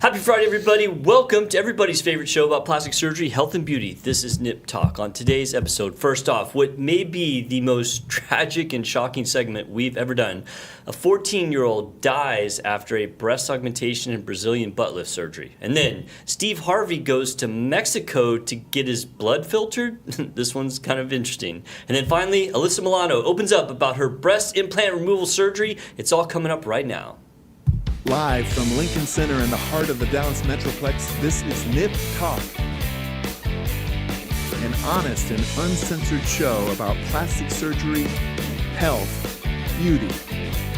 Happy Friday, everybody. Welcome to everybody's favorite show about plastic surgery, health, and beauty. This is Nip Talk. On today's episode, first off, what may be the most tragic and shocking segment we've ever done. A 14-year-old dies after a breast augmentation and Brazilian butt lift surgery. And then Steve Harvey goes to Mexico to get his blood filtered. This one's kind of interesting. And then finally, Alyssa Milano opens up about her breast implant removal surgery. It's all coming up right now. Live from Lincoln Center in the heart of the Dallas Metroplex, this is Nip Talk, an honest and uncensored show about plastic surgery, health, beauty,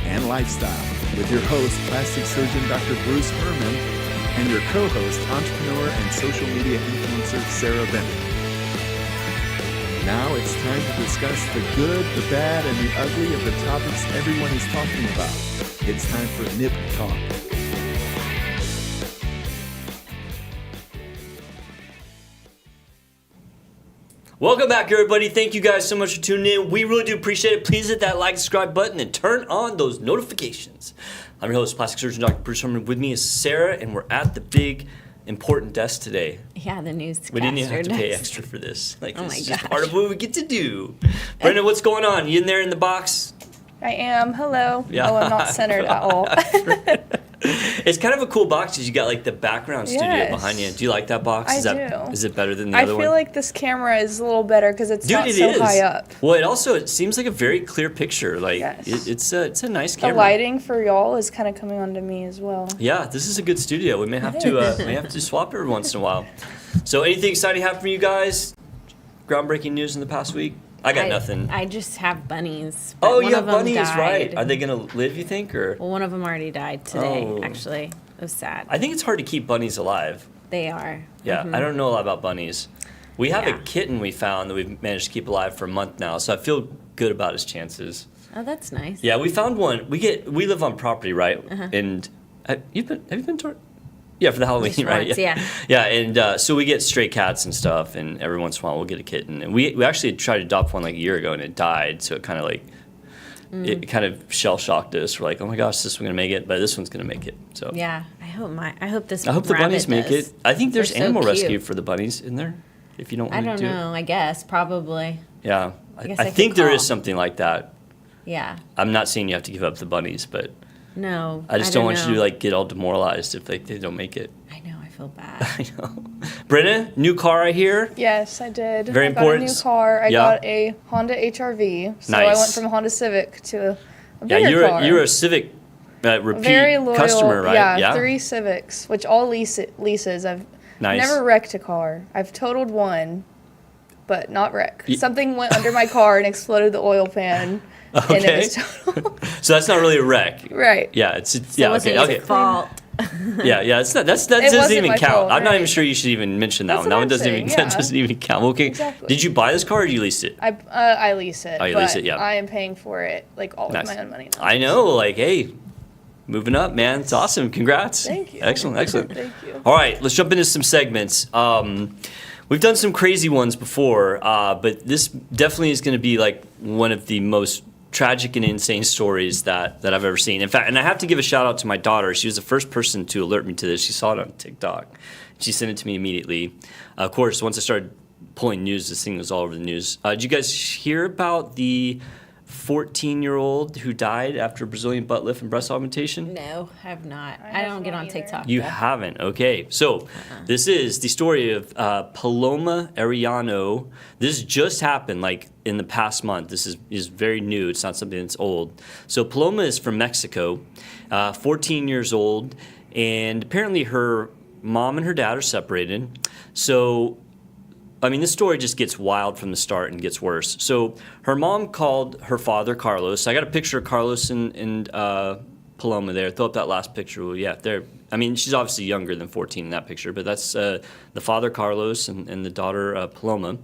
and lifestyle, with your host, plastic surgeon Dr. Bruce Hermann, and your co-host, entrepreneur and social media influencer Sarah Bennett. Now it's time to discuss the good, the bad, and the ugly of the topics everyone is talking about. It's time for Nip Talk. Welcome back, everybody. Thank you guys so much for tuning in. We really do appreciate it. Please hit that like, subscribe button, and turn on those notifications. I'm your host, plastic surgeon Dr. Bruce Hermann. With me is Sarah, and we're at the big, important desk today. Yeah, the newscaster. We didn't even have to pay extra for this. Oh This my is gosh. just part of what we get to do. Brenda, what's going on? You in there in the box? I am. Hello. Yeah. Oh, I'm not centered at all. It's kind of a cool box because you got like the background studio Yes. behind you. Do you like that box? I Is do. Is it better than the I other feel one? like this camera is a little better because it's not it so is. high up. Well, it seems like a very clear picture. Like Yes. it's a nice The camera. lighting for y'all is kind of coming onto me as well. Yeah, this is a good studio. We may have to swap every once in a while. So, anything exciting happen for you guys? Groundbreaking news in the past week? I got nothing. I just have bunnies. but Oh, one you have of them bunnies, died. right? Are they gonna live? You think, or? Well, one of them already died today. Oh. Actually, it was sad. I think it's hard to keep bunnies alive. They are. Yeah, I don't know a lot about bunnies. We have a Yeah. kitten we found that we've managed to keep alive for a month now, so I feel good about his chances. Oh, that's nice. Yeah, we found one. We live on property, right? And have you been to? Yeah, for the Halloween, Just right? once, yeah. Yeah, and so we get stray cats and stuff, and every once in a while we'll get a kitten. And we actually tried to adopt one like a year ago, and it died. So it kind of like it kind of shell shocked us. We're like, oh my gosh, is this one gonna make it? But this one's gonna make it. So Yeah, I hope this. I hope the bunnies make does. it. I think there's They're so animal cute. rescue for the bunnies in there. If you don't I want don't to do know. I guess probably. it. Yeah, guess I I could think there is call. something like that. Yeah. I'm not saying you have to give up the bunnies, but No. I just don't want know. you to like get all demoralized if like they don't make it. I know. I feel bad. I know. Brenna, new car I hear. Yes, I did. Very I got important. a new car. I Yeah. got a Honda HRV. So I Nice. went from a Honda Civic to a Yeah, bigger car. you're a Civic repeat very loyal customer, right? Yeah, 3 Civics, which all leases. I've Nice. never wrecked a car. I've totaled one, but not wreck. Ye- Something went under my car and exploded the oil pan, and Okay. it was total. So that's not really a wreck. Right. Yeah, it's So yeah, it wasn't okay, your okay. fault. Yeah, it's not that doesn't wasn't even my count. fault, I'm not even right. sure you should even mention that That's one. That what one I'm doesn't saying, even that yeah. doesn't even count. Okay. Exactly. Did you buy this car or you leased it? I lease it. Oh, you but lease it, yeah. I am paying for it like all Nice. with my own money now. I know, like, hey, moving up, man. It's awesome. Congrats. Thank you. Excellent. Thank you. All right, let's jump into some segments. We've done some crazy ones before, but this definitely is going to be like one of the most tragic and insane stories that I've ever seen. In fact, and I have to give a shout out to my daughter. She was the first person to alert me to this. She saw it on TikTok. She sent it to me immediately. Of course, once I started pulling news, this thing was all over the news. Did you guys hear about the 14-year-old who died after Brazilian butt lift and breast augmentation? No, I have not. I I have don't get not on either. TikTok. You though. haven't. Okay. So this is the story of Paloma Arellano. This just happened like in the past month. This is very new. It's not something that's old. So Paloma is from Mexico, 14 years old, and apparently her mom and her dad are separated. So I mean, this story just gets wild from the start and gets worse. So her mom called her father, Carlos. I got a picture of Carlos and Paloma there. Throw up that last picture. Well, yeah, there. I mean, she's obviously younger than 14 in that picture, but that's the father, Carlos, and the daughter, Paloma.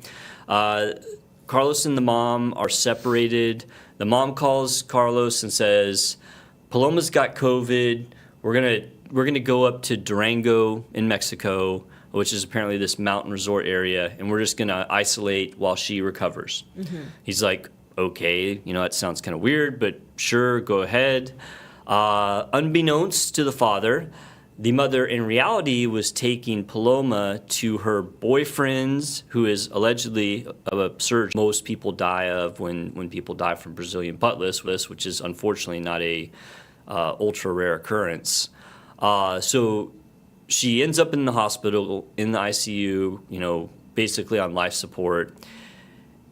Carlos and the mom are separated. The mom calls Carlos and says, Paloma's got COVID. We're gonna go up to Durango in Mexico, which is apparently this mountain resort area, and we're just gonna isolate while she recovers. Mm-hmm. He's like, okay, that sounds kind of weird, but sure, go ahead. Unbeknownst to the father, The mother, in reality, was taking Paloma to her boyfriend's, who is allegedly a surgeon most people die of when people die from Brazilian butt lifts, which is unfortunately not a ultra rare occurrence. So she ends up in the hospital, in the ICU, basically on life support.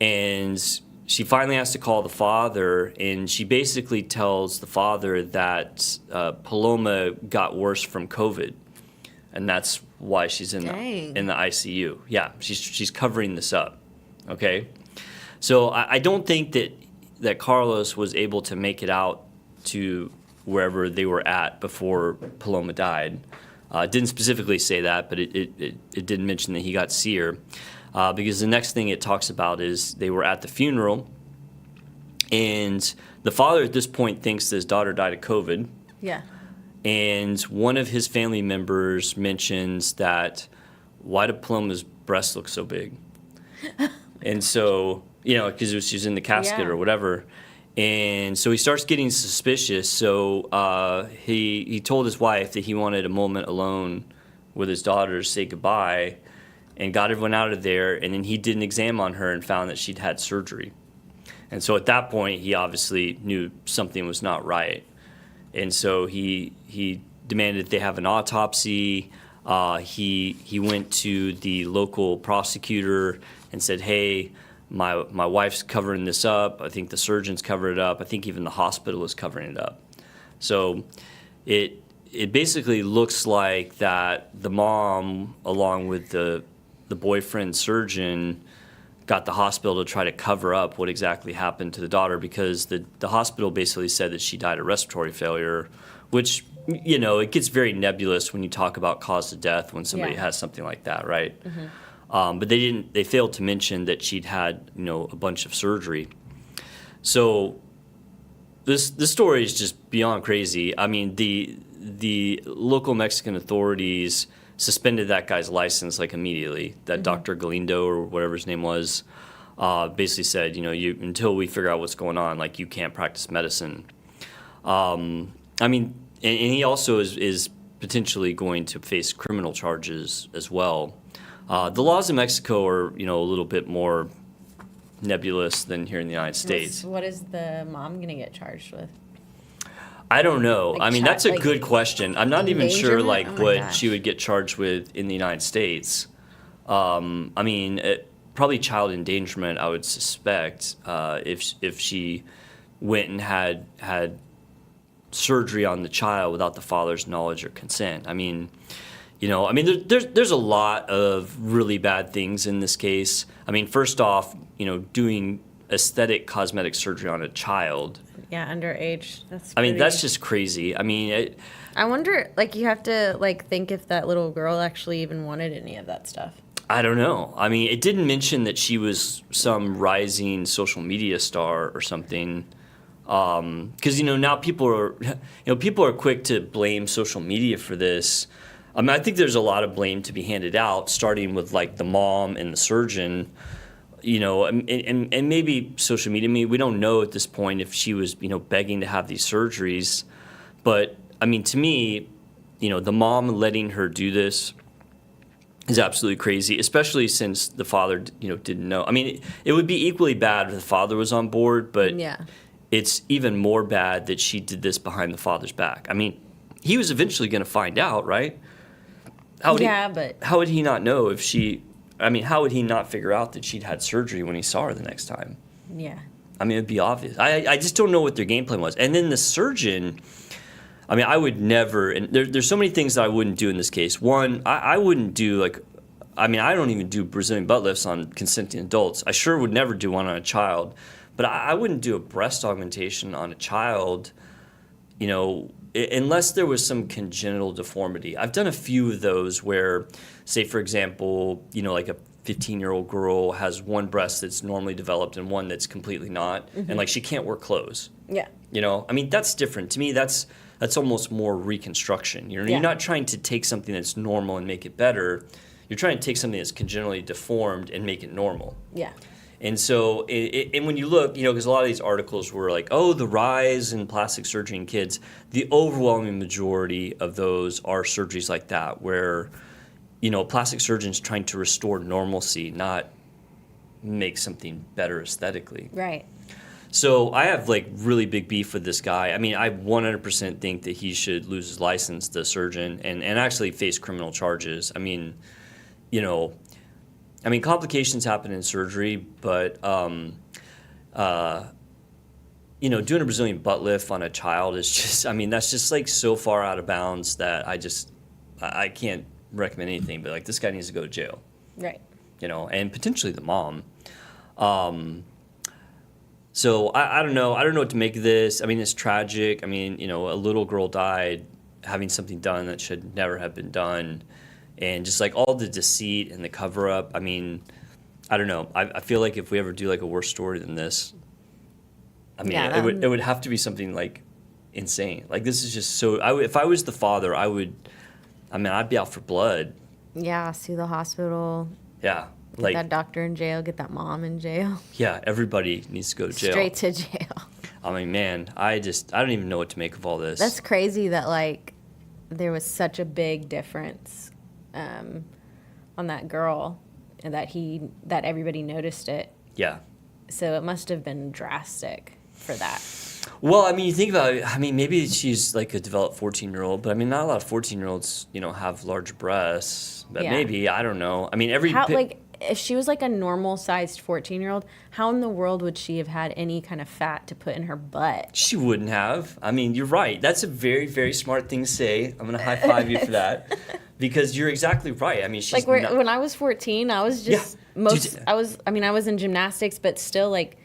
And she finally has to call the father, and she basically tells the father that Paloma got worse from COVID, and that's why she's in the ICU. Yeah, she's covering this up. Okay, so I don't think that Carlos was able to make it out to wherever they were at before Paloma died. It didn't specifically say that, but it did mention that he got to see her. Because the next thing it talks about is they were at the funeral, and the father at this point thinks that his daughter died of COVID. Yeah. And one of his family members mentions that, why did Paloma's breast look so big? And so, because she was in the casket or whatever. And so he starts getting suspicious. So he told his wife that he wanted a moment alone with his daughter to say goodbye, and got everyone out of there, and then he did an exam on her and found that she'd had surgery. And so at that point, he obviously knew something was not right. And so he demanded that they have an autopsy. He went to the local prosecutor and said, hey, my wife's covering this up. I think the surgeons covered it up. I think even the hospital is covering it up. So it basically looks like that the mom, along with the boyfriend surgeon, got the hospital to try to cover up what exactly happened to the daughter, because the hospital basically said that she died of respiratory failure, which, it gets very nebulous when you talk about cause of death when somebody has something like that, right? Mm-hmm. But they failed to mention that she'd had, a bunch of surgery. So this story is just beyond crazy. I mean, the local Mexican authorities suspended that guy's license immediately. That Dr. Galindo, or whatever his name was, basically said, you until we figure out what's going on, you can't practice medicine. And he also is potentially going to face criminal charges as well. The laws in Mexico are, a little bit more nebulous than here in the United States. What is the mom going to get charged with? I don't know. That's a good question. I'm not even sure what she would get charged with in the United States. Probably child endangerment, I would suspect, if she went and had surgery on the child without the father's knowledge or consent. There's a lot of really bad things in this case. First off, doing aesthetic cosmetic surgery on a child. Yeah, underage. That's just crazy. I wonder, you have to, think if that little girl actually even wanted any of that stuff. I don't know. It didn't mention that she was some rising social media star or something. Because, now people are quick to blame social media for this. I think there's a lot of blame to be handed out, starting with, the mom and the surgeon. And maybe social media, we don't know at this point if she was, begging to have these surgeries. But, to me, the mom letting her do this is absolutely crazy, especially since the father, didn't know. It would be equally bad if the father was on board, but it's even more bad that she did this behind the father's back. He was eventually going to find out, right? How would he not know if she... how would he not figure out that she'd had surgery when he saw her the next time? Yeah. It'd be obvious. I just don't know what their game plan was. And then the surgeon, I would never, and there's so many things that I wouldn't do in this case. One, I wouldn't do I don't even do Brazilian butt lifts on consenting adults. I sure would never do one on a child. But I wouldn't do a breast augmentation on a child, unless there was some congenital deformity. I've done a few of those where, say, for example, a 15-year-old girl has one breast that's normally developed and one that's completely not, and she can't wear clothes. Yeah. That's different. To me, that's almost more reconstruction. You're not trying to take something that's normal and make it better. You're trying to take something that's congenitally deformed and make it normal. Yeah. And so, and when you look, because a lot of these articles were like, oh, the rise in plastic surgery in kids, the overwhelming majority of those are surgeries like that, where, plastic surgeons trying to restore normalcy, not make something better aesthetically. Right. So I have like really big beef with this guy. I mean, I 100% think that he should lose his license, the surgeon, and actually face criminal charges. I mean, complications happen in surgery, but, doing a Brazilian butt lift on a child is just, that's just like so far out of bounds that I can't recommend anything, but like this guy needs to go to jail. Right. And potentially the mom. So I don't know. I don't know what to make of this. It's tragic. A little girl died having something done that should never have been done. And just like all the deceit and the cover up. I don't know. I feel like if we ever do like a worse story than this, it would have to be something like insane. Like this is just so, if I was the father, I'd be out for blood. Yeah, sue the hospital. Yeah. Get that doctor in jail, get that mom in jail. Yeah, everybody needs to go to jail. Straight to jail. Man, I don't even know what to make of all this. That's crazy that, like, there was such a big difference on that girl and that everybody noticed it. Yeah. So it must have been drastic for that. Well, you think about it, maybe she's like a developed 14-year-old, but not a lot of 14-year-olds, have large breasts. But maybe, I don't know. If she was like a normal-sized 14-year-old, how in the world would she have had any kind of fat to put in her butt? She wouldn't have. You're right. That's a very, very smart thing to say. I'm going to high-five you for that. Because you're exactly right. She's like when I was 14, I was just I was in gymnastics, but still like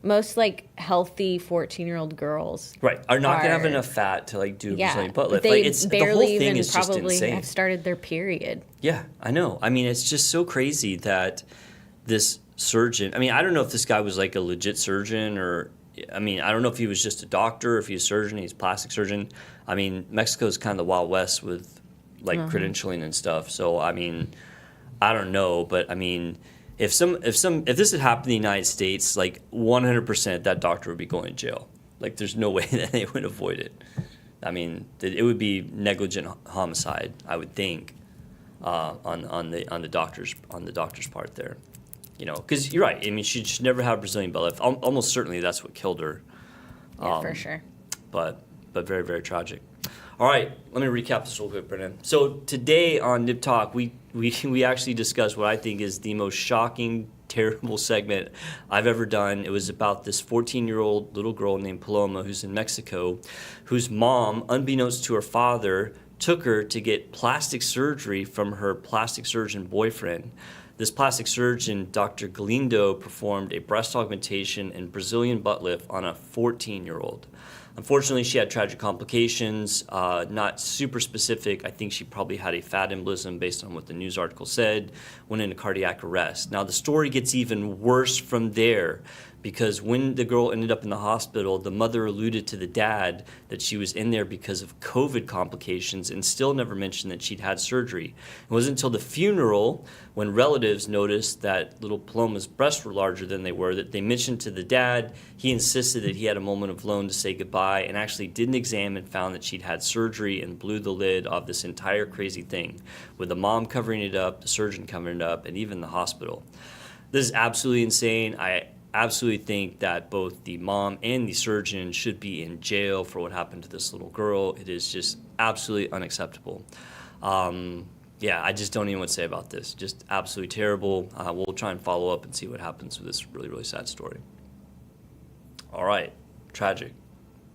most like healthy 14-year-old girls are not gonna have enough fat to like do a Brazilian butt lift. They the barely whole thing even is just probably insane. have started their period. Yeah, I know. It's just so crazy that this surgeon. I don't know if this guy was like a legit surgeon or. I don't know if he was just a doctor, or if he's a surgeon, he's a plastic surgeon. Mexico's kind of the Wild West with like credentialing and stuff. So I don't know, but if this had happened in the United States, like 100% that doctor would be going to jail. Like there's no way that they would avoid it. It would be negligent homicide, I would think, on the doctor's part there. Because you're right. She should never have Brazilian butt lift. Almost certainly that's what killed her. Yeah, for sure. But very, very tragic. All right, let me recap this real quick, Brennan. So today on Nip Talk, we actually discussed what I think is the most shocking, terrible segment I've ever done. It was about this 14-year-old little girl named Paloma who's in Mexico, whose mom, unbeknownst to her father, took her to get plastic surgery from her plastic surgeon boyfriend. This plastic surgeon, Dr. Galindo, performed a breast augmentation and Brazilian butt lift on a 14-year-old. Unfortunately, she had tragic complications, not super specific. I think she probably had a fat embolism based on what the news article said, went into cardiac arrest. Now, the story gets even worse from there because when the girl ended up in the hospital, the mother alluded to the dad that she was in there because of COVID complications and still never mentioned that she'd had surgery. It wasn't until the funeral, when relatives noticed that little Paloma's breasts were larger than they were, that they mentioned to the dad. He insisted that he had a moment of alone to say goodbye and actually did an exam and found that she'd had surgery and blew the lid off this entire crazy thing, with the mom covering it up, the surgeon covering it up, and even the hospital. This is absolutely insane. I absolutely think that both the mom and the surgeon should be in jail for what happened to this little girl. It is just absolutely unacceptable. I just don't even know what to say about this. Just absolutely terrible. We'll try and follow up and see what happens with this really, really sad story. All right, tragic.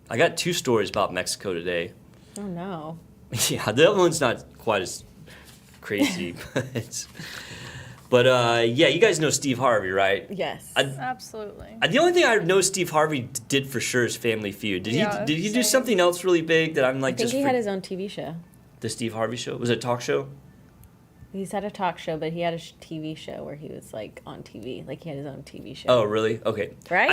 I got two stories about Mexico today. Oh, no. Yeah, the other one's not quite as crazy, but you guys know Steve Harvey, right? Yes. Absolutely. The only thing I know Steve Harvey did for sure is Family Feud. Did he do something else really big that I'm like? I think he had his own TV show. The Steve Harvey show? Was it a talk show? He's had a talk show, but he had a TV show where he was like on TV. Like he had his own TV show. Oh, really? Okay. Right?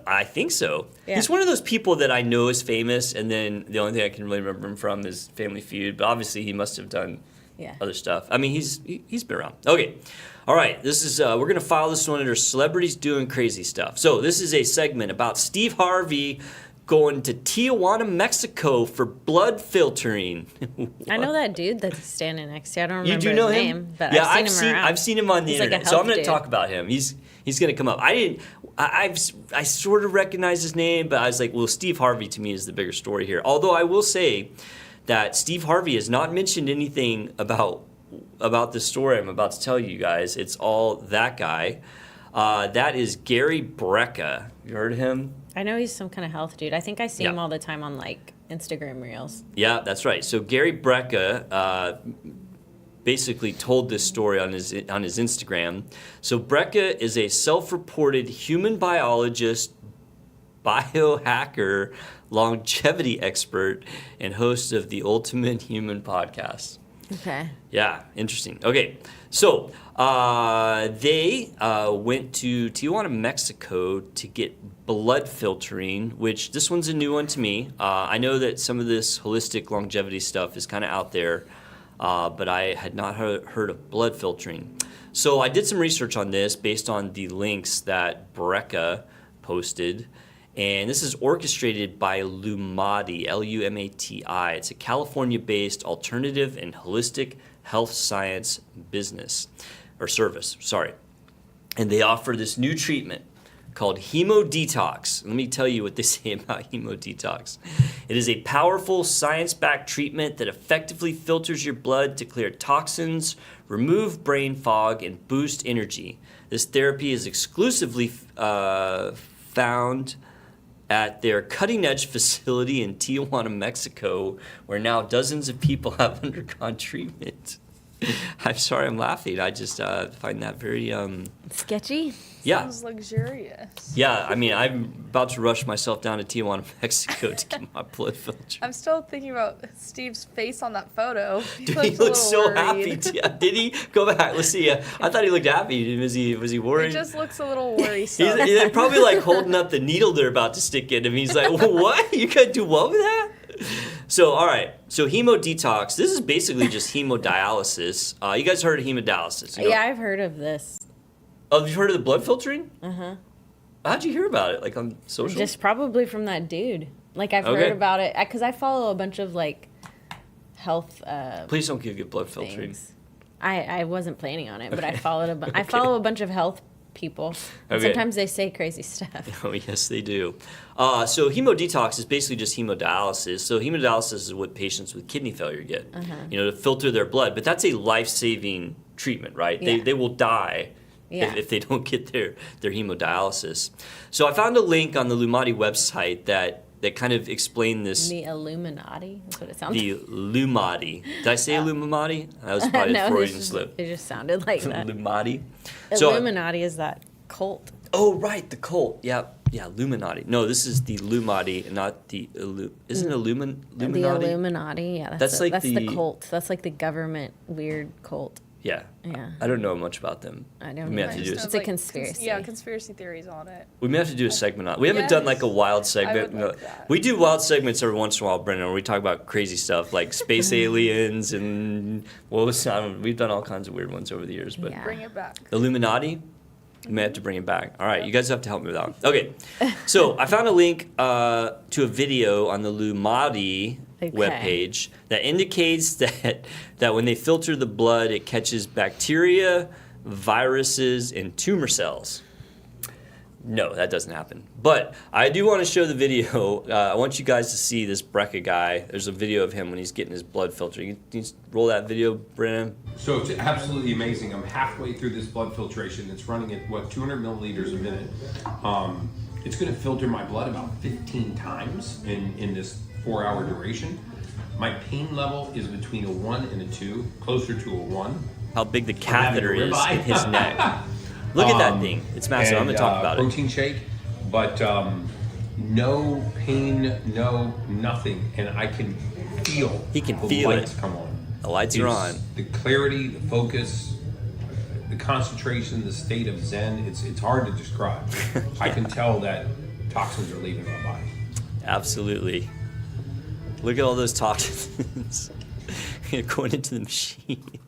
I think so. Yeah. He's one of those people that I know is famous, and then the only thing I can really remember him from is Family Feud. But obviously, he must have done other stuff. I mean, he's been around. Okay. All right. This is we're gonna file this one under celebrities doing crazy stuff. So this is a segment about Steve Harvey going to Tijuana, Mexico for blood filtering. I know that dude that's standing next to you. I don't remember You do know his him? name, but Yeah, I've seen him around. I've seen him on the He's like a internet, so I'm health going to dude. talk about him. He's going to come up. I sort of recognize his name, but I was like, well, Steve Harvey to me is the bigger story here. Although I will say that Steve Harvey has not mentioned anything about this story I'm about to tell you guys. It's all that guy. That is Gary Brecka. You heard of him? I know he's some kind of health dude. I think I see him Yeah. all the time on like Instagram reels. Yeah, that's right. So Gary Brecka basically told this story on his Instagram. So Brecka is a self-reported human biologist, biohacker, longevity expert, and host of the Ultimate Human podcast. Okay. Yeah, interesting. Okay, so they went to Tijuana, Mexico to get blood filtering, which this one's a new one to me. I know that some of this holistic longevity stuff is kind of out there, but I had not heard of blood filtering. So I did some research on this based on the links that Brecka posted. And this is orchestrated by Lumati, Lumati. It's a California-based alternative and holistic health science business, or service, sorry. And they offer this new treatment called hemodetox. Let me tell you what they say about hemodetox. It is a powerful science-backed treatment that effectively filters your blood to clear toxins, remove brain fog, and boost energy. This therapy is exclusively found at their cutting-edge facility in Tijuana, Mexico, where now dozens of people have undergone treatment. I'm sorry I'm laughing. I just find that very... Sketchy? Yeah. Sounds luxurious. Yeah, I mean, I'm about to rush myself down to Tijuana, Mexico to get my blood filter. I'm still thinking about Steve's face on that photo. Dude, he a looks little so worried. happy. Did he? Go back. Let's see. I thought he looked happy. Was he worried? He just looks a little worrisome. They're probably like holding up the needle they're about to stick in him. He's like, what? You gonna do what with that? So, all right. So, hemodetox. This is basically just hemodialysis. You guys heard of hemodialysis? You know? Yeah, I've heard of this. Oh, you've heard of the blood filtering? Uh-huh. How'd you hear about it? Like on social? Just probably from that dude. Like I've Okay. heard about it because I follow a bunch of like health Please don't give you blood filtering. things. I wasn't planning on it, but I followed I follow a bunch of health people. And Okay. Sometimes they say crazy stuff. Oh, yes, they do. So hemodetox is basically just hemodialysis. So hemodialysis is what patients with kidney failure get, to filter their blood. But that's a life-saving treatment, right? Yeah. They will die Yeah. if they don't get their hemodialysis. So I found a link on the Lumati website that kind of explained this. The Illuminati. That's what it sounds The Lumati. Did I say Illuminati? That was like. probably a No, Freudian slip. it just sounded like that. Lumati. So, Illuminati is that cult. oh, right, the cult. Yeah, Illuminati. No, this is the Lumati, not the isn't it Illuminati? The Illuminati, yeah. That's like that's the- the cult. That's like the government weird cult. Yeah. Yeah. I don't know much about them. I don't We may have know. to do Just It's a, a conspiracy. conspiracy theories on it. we may have to do a segment on. We haven't done like a wild segment. would like that. We do wild segments every once in a while, Brendan, where we talk about crazy stuff like space aliens and we've done all kinds of weird ones over the years, but Yeah. Bring it back. Illuminati. We may have to bring it back. All right, you guys have to help me with that one. Okay, so I found a link to a video on the Lumati webpage that indicates that when they filter the blood, it catches bacteria, viruses, and tumor cells. No, that doesn't happen. But I do want to show the video. I want you guys to see this Brecka guy. There's a video of him when he's getting his blood filtered. Can you roll that video, Brennan? So it's absolutely amazing. I'm halfway through this blood filtration. It's running at 200 milliliters a minute. It's going to filter my blood about 15 times in this 4-hour duration. My pain level is between a 1 and a 2, closer to a 1. How big the having catheter a is ribeye. in his neck. Look at that thing. It's massive. I'm going to talk about it. Protein shake, but no pain, no nothing, and I can feel. He can the feel lights it. come on. The lights are on. The clarity, the focus, the concentration, the state of Zen. It's hard to describe. I can tell that toxins are leaving my body. Absolutely. Look at all those toxins. going into the machine.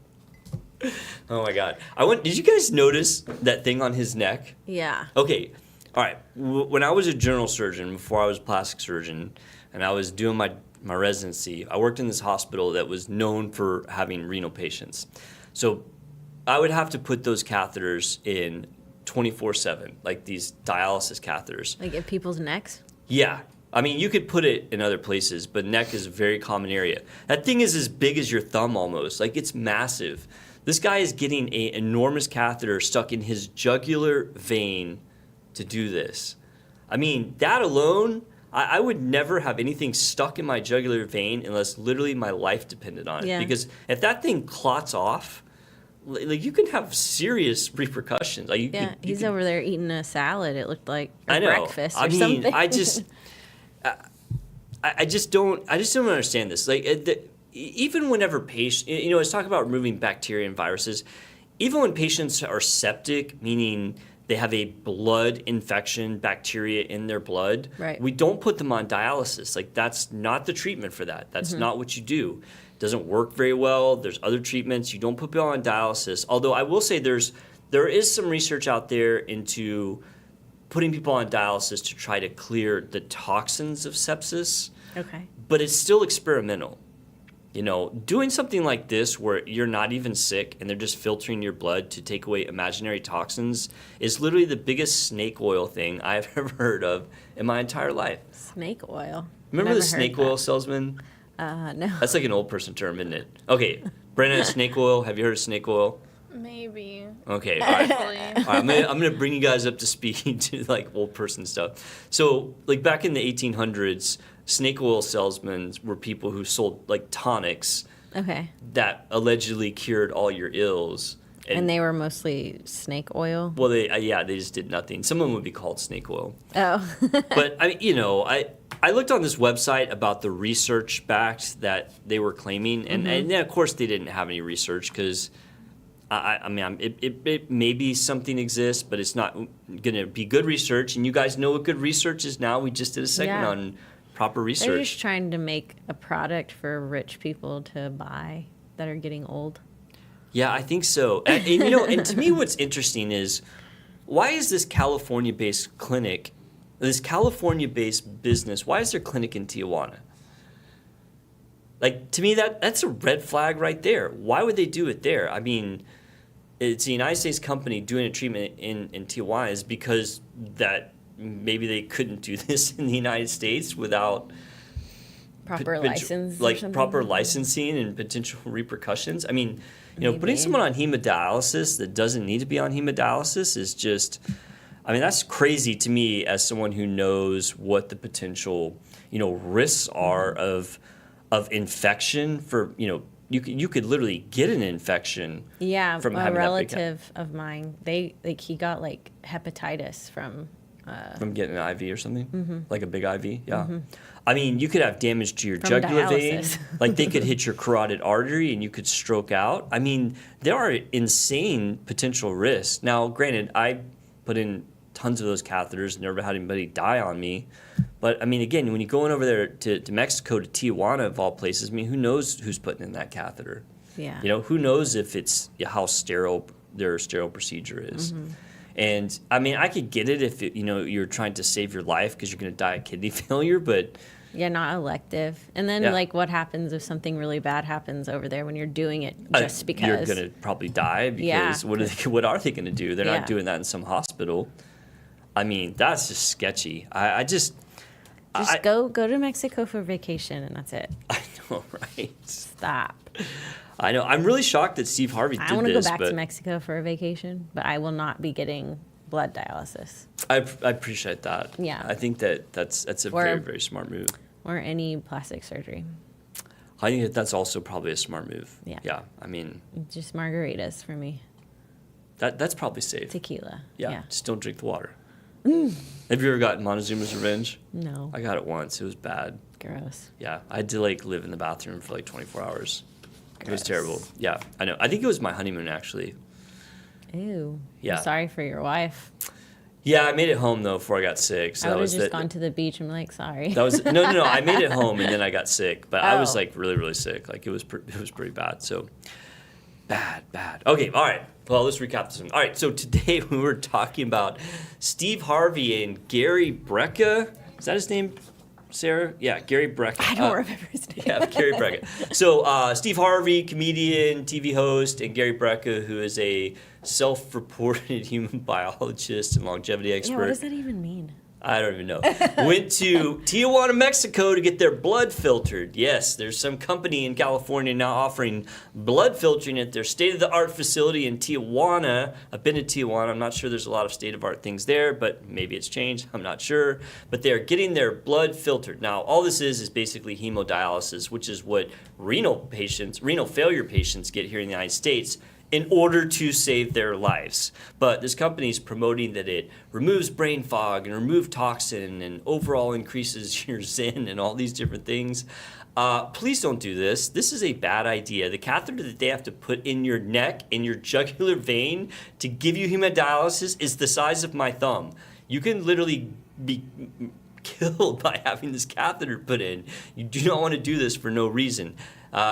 Oh my God! Did you guys notice that thing on his neck? Yeah. Okay, all right. When I was a general surgeon, before I was a plastic surgeon, and I was doing my residency, I worked in this hospital that was known for having renal patients. So I would have to put those catheters in 24/7, like these dialysis catheters. Like in people's necks? Yeah. I mean, you could put it in other places, but neck is a very common area. That thing is as big as your thumb almost. Like, it's massive. This guy is getting an enormous catheter stuck in his jugular vein to do this. I mean, that alone, I would never have anything stuck in my jugular vein unless literally my life depended on it. Yeah. Because if that thing clots off, like, you can have serious repercussions. Like, He's over there eating a salad. It looked like I know. breakfast or I mean, something. I just don't understand this. Like, even whenever patients, it's talking about removing bacteria and viruses. Even when patients are septic, meaning they have a blood infection, bacteria in their blood, Right. we don't put them on dialysis. Like, that's not the treatment for that. That's not what you do. It doesn't work very well. There's other treatments. You don't put people on dialysis. Although I will say there is some research out there into putting people on dialysis to try to clear the toxins of sepsis, Okay. but it's still experimental. Doing something like this where you're not even sick and they're just filtering your blood to take away imaginary toxins is literally the biggest snake oil thing I've ever heard of in my entire life. Snake oil. Remember Never the heard snake that. oil salesman? No. That's like an old person term, isn't it? Okay, Brandon, snake oil. Have you heard of snake oil? Maybe. Okay, all right. Hopefully. All right, I'm gonna bring you guys up to speed to like old person stuff. So, like back in the 1800s, snake oil salesmen were people who sold like tonics Okay. that allegedly cured all your ills. And they were mostly snake oil? Well, they just did nothing. Some of them would be called snake oil. Oh. But I looked on this website about the research backed that they were claiming, and then of course they didn't have any research because. It maybe something exists, but it's not going to be good research. And you guys know what good research is now. We just did a segment Yeah. on proper They're research. just trying to make a product for rich people to buy that are getting old. Yeah, I think so. And to me, what's interesting is why is this California-based clinic, this California-based business, why is their clinic in Tijuana? Like, to me, that's a red flag right there. Why would they do it there? I mean, it's a United States company doing a treatment in Tijuana is because that maybe they couldn't do this in the United States without Proper license. or like something? proper licensing and potential repercussions. I mean, putting Maybe. someone on hemodialysis that doesn't need to be on hemodialysis is just, I mean, that's crazy to me as someone who knows what the potential, risks are of infection for, you could literally get an infection. Yeah, from a having relative of mine, he got like hepatitis from. From getting an IV or something, like a big IV. Yeah, I mean, you could have damage to your From jugular vein. dialysis. Like they could hit your carotid artery and you could stroke out. I mean, there are insane potential risks. Now, granted, I put in tons of those catheters, never had anybody die on me. But I mean, again, when you're going over there to Mexico, to Tijuana of all places, I mean, who knows who's putting in that catheter? Yeah. Who knows if it's how sterile their sterile procedure is. And I mean, I could get it if you're trying to save your life because you're going to die of kidney failure, but Yeah, not elective. And then, Yeah. like, what happens if something really bad happens over there when you're doing it just because? you're going to probably die because Yeah. what are they going to do? They're Yeah. not doing that in some hospital. I mean, that's just sketchy. I just Go to Mexico for vacation, and that's it. I know, right? Stop. I know. I'm really shocked that Steve Harvey I did want to go this, back but to Mexico for a vacation, but I will not be getting blood dialysis I appreciate that. Yeah. I think that's a Or- very, very smart move. or any plastic surgery. I think that's also probably a smart move. Yeah. Yeah. I mean, Just margaritas for me. that's probably safe. Tequila. Yeah. Just don't drink the water. Have you ever gotten Montezuma's Revenge? No. I got it once. It was bad. Gross. Yeah. I had to live in the bathroom for 24 hours. It was Gross. terrible. Yeah. I know. I think it was my honeymoon actually. Ew. Yeah. I'm sorry for your wife. Yeah, I made it home though before I got sick. So I that would have was just gone to the beach and been like, sorry. That was no. I made it home and then I got sick, but I was Oh. like really sick. Like it was pretty bad. So bad. Okay, all right. Well, let's recap this one. All right, so today we were talking about Steve Harvey and Gary Brecka. Is that his name, Sarah? Yeah, Gary Brecka. I don't remember his name. Yeah, Gary Brecka. So Steve Harvey, comedian, TV host, and Gary Brecka, who is a self-reported human biologist and longevity expert. Yeah, what does that even mean? I don't even know. Went to Tijuana, Mexico to get their blood filtered. Yes, there's some company in California now offering blood filtering at their state-of-the-art facility in Tijuana. I've been to Tijuana. I'm not sure there's a lot of state-of-the-art things there, but maybe it's changed. I'm not sure. But they're getting their blood filtered. Now, all this is basically hemodialysis, which is what renal failure patients get here in the United States in order to save their lives. But this company is promoting that it removes brain fog and removes toxin and overall increases your zen and all these different things. Please don't do this. This is a bad idea. The catheter that they have to put in your neck, in your jugular vein to give you hemodialysis is the size of my thumb. You can literally be killed by having this catheter put in. You do not want to do this for no reason.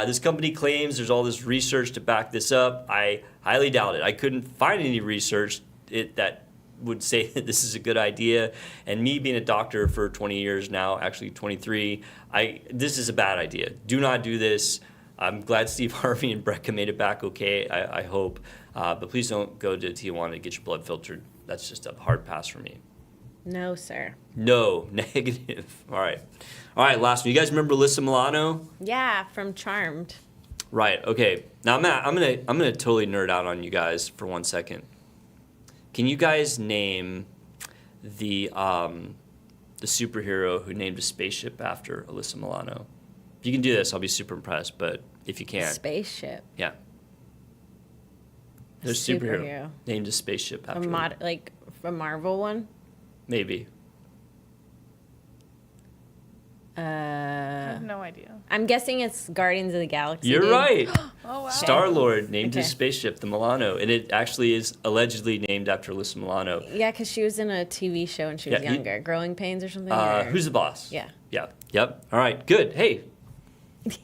This company claims there's all this research to back this up. I highly doubt it. I couldn't find any research that would say that this is a good idea. And me being a doctor for 20 years now, actually 23, this is a bad idea. Do not do this. I'm glad Steve Harvey and Brecka made it back okay, I hope. But please don't go to Tijuana to get your blood filtered. That's just a hard pass for me. No, sir. No, negative. All right, last one. You guys remember Alyssa Milano? Yeah, from Charmed. Right. Okay. Now I'm gonna totally nerd out on you guys for 1 second. Can you guys name the superhero who named a spaceship after Alyssa Milano? If you can do this, I'll be super impressed. But if you can't, Spaceship. yeah. There's a superhero named a spaceship after him. Like a Marvel one? Maybe. I have no idea. I'm guessing it's Guardians of the Galaxy. You're dude. right. Oh, wow. Star-Lord named his Okay. spaceship the Milano, and it actually is allegedly named after Alyssa Milano. Yeah, because she was in a TV show when she was Yeah, he- younger. Growing Pains or something? or- Who's the boss? Yeah. Yeah. Yep. All right. Good. Hey,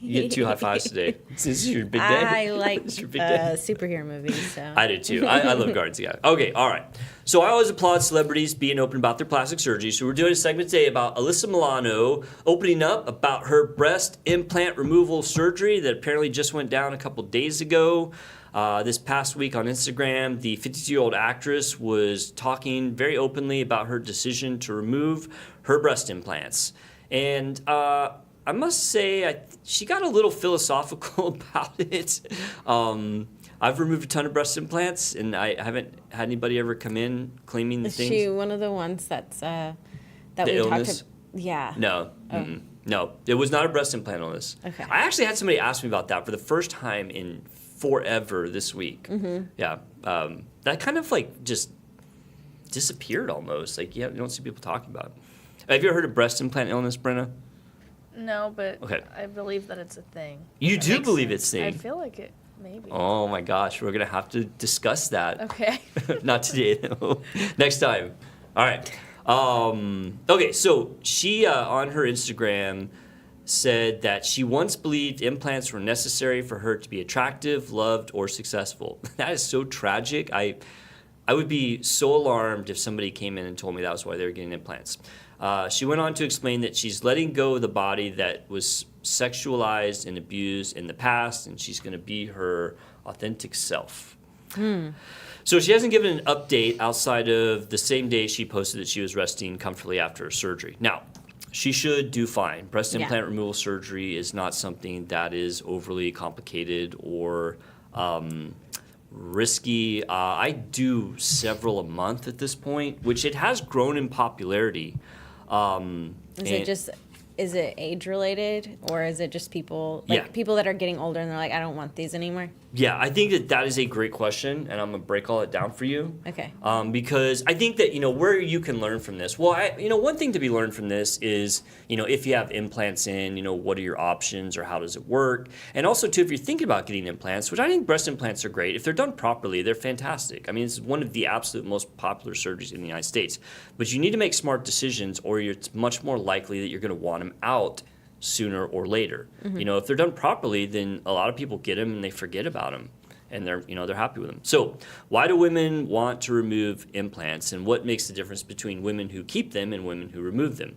you get 2 high fives today. This is your big day. I like This is your big day. superhero movies, so. I do too. I love Guardians. Yeah. Okay. All right. So I always applaud celebrities being open about their plastic surgery. So we're doing a segment today about Alyssa Milano opening up about her breast implant removal surgery that apparently just went down a couple days ago. This past week on Instagram, the 52-year-old actress was talking very openly about her decision to remove her breast implants. And I must say, she got a little philosophical about it. I've removed a ton of breast implants, and I haven't had anybody ever come in claiming the Is things. she one of the ones that's that The we illness? talked to? Yeah. No. No, it was not a breast implant illness. Okay. I actually had somebody ask me about that for the first time in forever this week. Mm-hmm. Yeah. That kind of like just disappeared almost. Like you don't see people talking about it. Have you ever heard of breast implant illness, Brenna? No, but Okay. I believe that it's a thing. You That do makes believe sense. it's a thing? I feel like it, maybe. Oh my gosh, we're going to have to discuss that. Okay. Not today, though. Next time. All right. Okay, so she, on her Instagram, said that she once believed implants were necessary for her to be attractive, loved, or successful. That is so tragic. I would be so alarmed if somebody came in and told me that was why they were getting implants. She went on to explain that she's letting go of the body that was sexualized and abused in the past, and she's going to be her authentic self. So she hasn't given an update outside of the same day she posted that she was resting comfortably after her surgery. Now, she should do fine. Breast implant removal surgery is not something that is overly complicated or risky. I do several a month at this point, which it has grown in popularity. Is it just is it age related, or is it just people people that are getting older and they're like, I don't want these anymore? Yeah, I think that is a great question, and I'm gonna break all it down for you. Okay. Because I think that where you can learn from this. Well, one thing to be learned from this is if you have implants in, what are your options or how does it work, and also too if you're thinking about getting implants, which I think breast implants are great if they're done properly, they're fantastic. I mean, it's one of the absolute most popular surgeries in the United States, but you need to make smart decisions, or it's much more likely that you're going to want them out sooner or later. If they're done properly, then a lot of people get them and they forget about them, and they're happy with them. So why do women want to remove implants, and what makes the difference between women who keep them and women who remove them?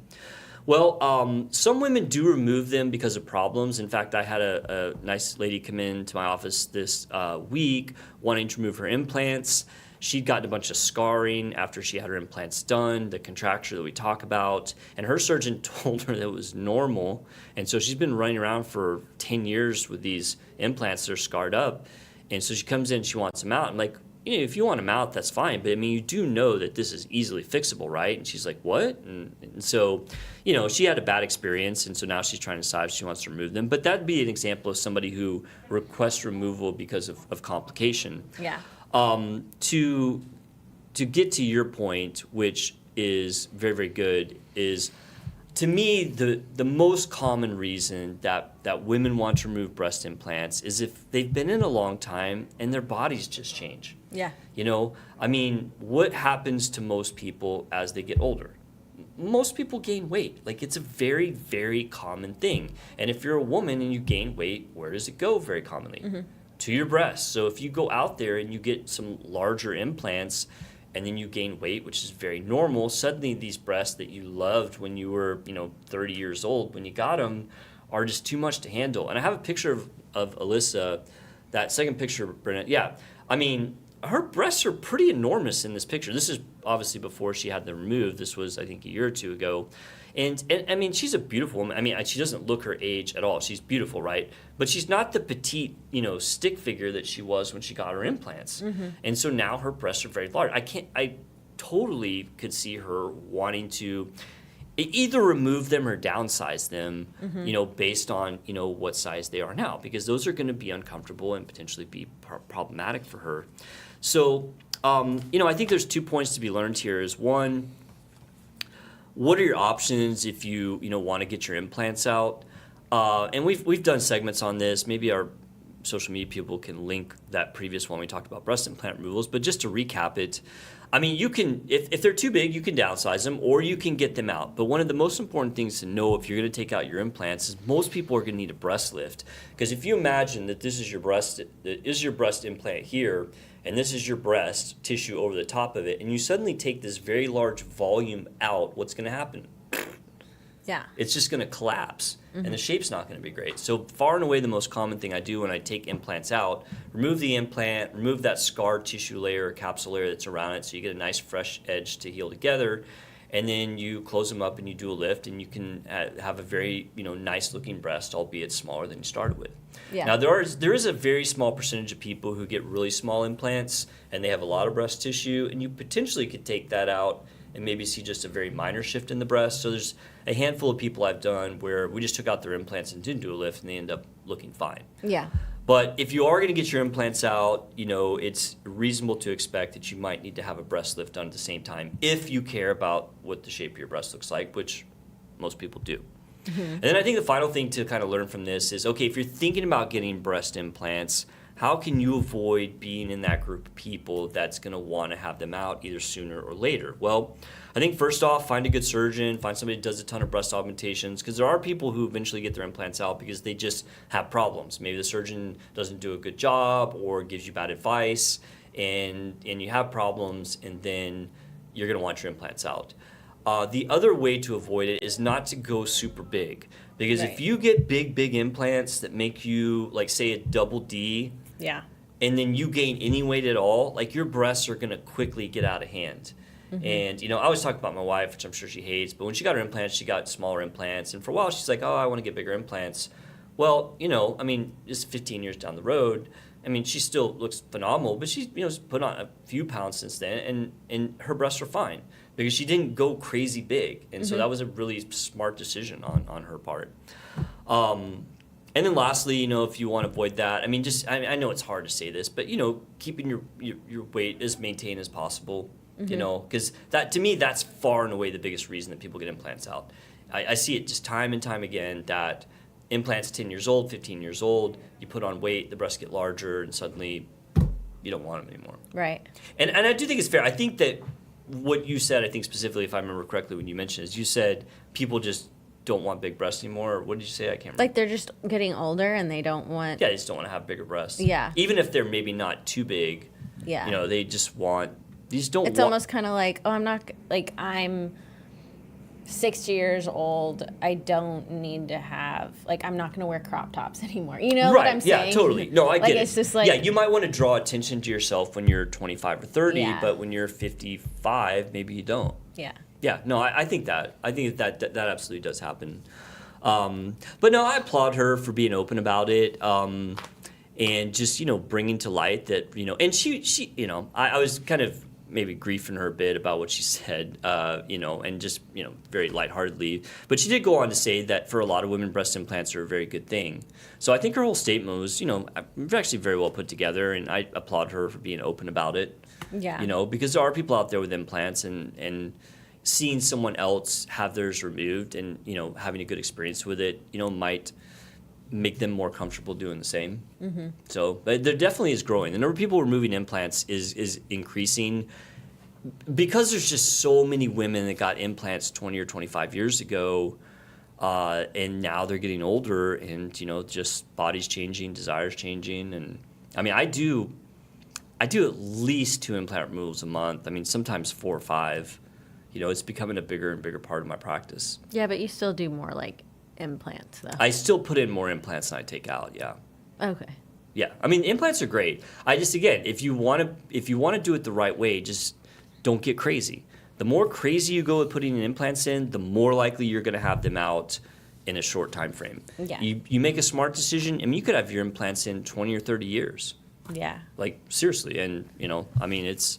Well, some women do remove them because of problems. In fact, I had a nice lady come into my office this week wanting to remove her implants. She'd gotten a bunch of scarring after she had her implants done, the contracture that we talk about, and her surgeon told her that it was normal. And so she's been running around for 10 years with these implants that are scarred up. And so she comes in, she wants them out. I'm like, if you want them out, that's fine. But I mean, you do know that this is easily fixable, right? And she's like, what? And so, she had a bad experience. And so now she's trying to decide if she wants to remove them. But that'd be an example of somebody who requests removal because of complication. Yeah. To get to your point, which is very, very good, is to me the most common reason that women want to remove breast implants is if they've been in a long time and their bodies just change. Yeah. I mean, what happens to most people as they get older? Most people gain weight. Like, it's a very, very common thing. And if you're a woman and you gain weight, where does it go very commonly? To your breasts. So if you go out there and you get some larger implants and then you gain weight, which is very normal, suddenly these breasts that you loved when you were 30 years old when you got them are just too much to handle. And I have a picture of Alyssa, that second picture, Bennett. Yeah, I mean, her breasts are pretty enormous in this picture. This is obviously before she had them removed. This was, I think, a year or two ago. And I mean, she's a beautiful woman. I mean, she doesn't look her age at all. She's beautiful, right? But she's not the petite, stick figure that she was when she got her implants. And so now her breasts are very large. I totally could see her wanting to either remove them or downsize them, based on, what size they are now, because those are going to be uncomfortable and potentially be problematic for her. So, I think there's 2 points to be learned here. Is one, what are your options if you want to get your implants out? And we've done segments on this. Maybe our social media people can link that previous one we talked about breast implant removals. But just to recap it, I mean, you can, if they're too big, you can downsize them or you can get them out. But one of the most important things to know if you're going to take out your implants is most people are going to need a breast lift. Because if you imagine that this is your breast implant here, and this is your breast tissue over the top of it, and you suddenly take this very large volume out, what's going to happen? Yeah. It's just going to collapse, and the shape's not going to be great. So far and away the most common thing I do when I take implants out, remove the implant, remove that scar tissue layer or capsule layer that's around it so you get a nice fresh edge to heal together, and then you close them up and you do a lift, and you can have a very nice looking breast, albeit smaller than you started with. Yeah. Now there is a very small percentage of people who get really small implants and they have a lot of breast tissue, and you potentially could take that out and maybe see just a very minor shift in the breast. So there's a handful of people I've done where we just took out their implants and didn't do a lift, and they end up looking fine. Yeah. But if you are going to get your implants out, it's reasonable to expect that you might need to have a breast lift done at the same time if you care about what the shape of your breast looks like, which most people do. And then I think the final thing to kind of learn from this is, okay, if you're thinking about getting breast implants, how can you avoid being in that group of people that's going to want to have them out either sooner or later? Well, I think first off, find a good surgeon, find somebody who does a ton of breast augmentations, because there are people who eventually get their implants out because they just have problems. Maybe the surgeon doesn't do a good job or gives you bad advice, and you have problems, and then you're going to want your implants out. The other way to avoid it is not to go super big, because if you get big implants that make you, like, say, a double D, Yeah. and then you gain any weight at all, like, your breasts are going to quickly get out of hand. And, I always talk about my wife, which I'm sure she hates, but when she got her implants, she got smaller implants. And for a while, she's like, oh, I want to get bigger implants. Well, I mean, it's 15 years down the road. I mean, she still looks phenomenal, but she's, put on a few pounds since then, and her breasts are fine. because she didn't go crazy big. And so that was a really smart decision on her part. And then lastly, you know, if you want to avoid that, I mean, just, I know it's hard to say this, but, you know, keeping your weight as maintained as possible, you know, because that, to me, that's far and away the biggest reason that people get implants out. I see it just time and time again that implants 10 years old, 15 years old, you put on weight, the breasts get larger, and suddenly you don't want them anymore. Right. And I do think it's fair. I think that what you said, I think specifically, if I remember correctly when you mentioned it, is you said people just don't want big breasts anymore. Or what did you say? I can't remember. Like they're just getting older and they don't want. Yeah, they just don't want to have bigger breasts. Yeah. Even if they're maybe not too big. Yeah. You know, they just want. These don't. It's almost kind of like, oh, I'm 60 years old. I don't need to have, like, I'm not going to wear crop tops anymore. You know what I'm saying? Yeah, totally. No, I get it. It's just like, yeah, you might want to draw attention to yourself when you're 25 or 30, Yeah. but when you're 55, maybe you don't. yeah. Yeah, no, I think that. I think that absolutely does happen. But no, I applaud her for being open about it, and just, you know, bringing to light that, you know, and she you know, I was kind of maybe griefing her a bit about what she said, you know, and just, you know, very lightheartedly. But she did go on to say that for a lot of women, breast implants are a very good thing. So I think her whole statement was, you know, actually very well put together, and I applaud her for being open about it. Yeah. You know, because there are people out there with implants, and seeing someone else have theirs removed and, you know, having a good experience with it, you know, might make them more comfortable doing the same. Mm-hmm. So but there definitely is growing. The number of people removing implants is increasing because there's just so many women that got implants 20 or 25 years ago, and now they're getting older, and, you know, just bodies changing, desires changing. And I mean, I do at least 2 implant removals a month. I mean, sometimes 4 or 5. You know, it's becoming a bigger and bigger part of my practice. Yeah, but you still do more like implants though. I still put in more implants than I take out, yeah. Okay. Yeah, I mean, implants are great. I just, again, if you want to do it the right way, just don't get crazy. The more crazy you go with putting implants in, the more likely you're going to have them out in a short time frame. Yeah. You make a smart decision, I mean, you could have your implants in 20 or 30 years. Yeah. Like, seriously. And, you know, I mean, it's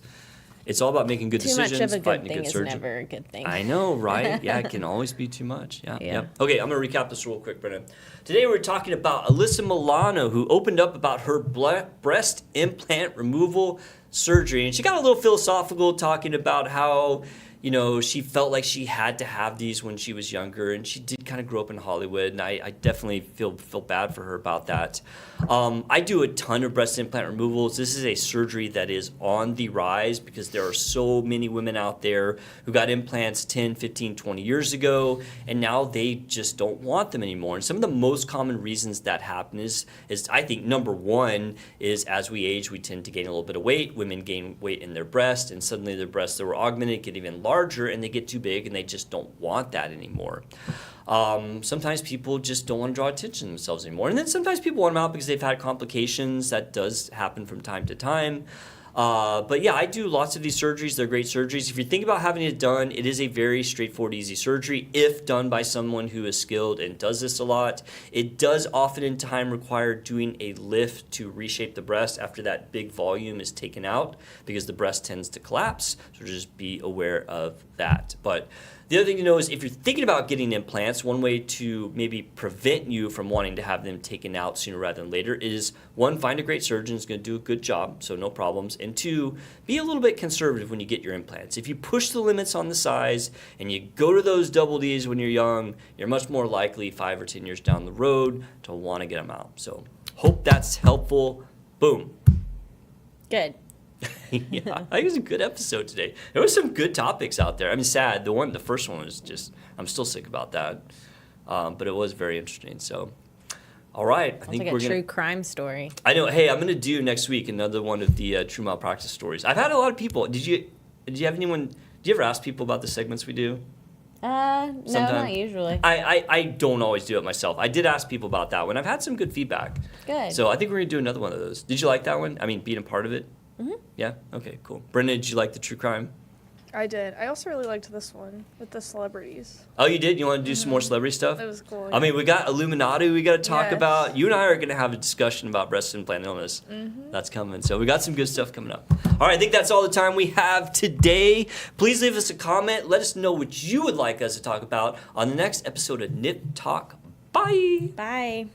all about making good Too decisions, much of a good finding thing good is surgeon. never a good thing. I know, right? Yeah, it can always be too much. Yeah. Yeah. Okay, I'm going to recap this real quick, Brennan. Today we're talking about Alyssa Milano, who opened up about her breast implant removal surgery. And she got a little philosophical, talking about how, you know, she felt like she had to have these when she was younger, and she did kind of grow up in Hollywood, and I definitely feel bad for her about that. I do a ton of breast implant removals. This is a surgery that is on the rise because there are so many women out there who got implants 10, 15, 20 years ago, and now they just don't want them anymore. And some of the most common reasons that happen is I think, number one is as we age, we tend to gain a little bit of weight. Women gain weight in their breast, and suddenly their breasts that were augmented get even larger, and they get too big, and they just don't want that anymore. Sometimes people just don't want to draw attention to themselves anymore. And then sometimes people want them out because they've had complications. That does happen from time to time. But yeah, I do lots of these surgeries. They're great surgeries. If you think about having it done, it is a very straightforward, easy surgery if done by someone who is skilled and does this a lot. It does often in time require doing a lift to reshape the breast after that big volume is taken out because the breast tends to collapse. So just be aware of that. But the other thing to know is if you're thinking about getting implants, one way to maybe prevent you from wanting to have them taken out sooner rather than later is, one, find a great surgeon who's going to do a good job, so no problems. And two, be a little bit conservative when you get your implants. If you push the limits on the size and you go to those double Ds when you're young, you're much more likely 5 or 10 years down the road to want to get them out. So hope that's helpful. Boom. Good. Yeah, I think it was a good episode today. There was some good topics out there. I mean, sad. The first one was just, I'm still sick about that. But it was very interesting. So, all right. I think like we're a going to. true crime story. I know. Hey, I'm going to do next week another one of the true malpractice stories. I've had a lot of people. Did you have anyone? Do you ever ask people about the segments we do? No, not usually. I don't always do it myself. I did ask people about that one. I've had some good feedback. Good. So I think we're going to do another one of those. Did you like that one? I mean, being a part of it? Mm-hmm. Yeah? Okay, cool. Brendan, did you like the true crime? I did. I also really liked this one with the celebrities. Oh, you did? You want to do some more celebrity stuff? It was cool. I mean, we got Illuminati we got to talk Yes. about. You and I are going to have a discussion about breast implant illness. That's coming. So we got some good stuff coming up. All right, I think that's all the time we have today. Please leave us a comment. Let us know what you would like us to talk about on the next episode of Nip Talk. Bye. Bye.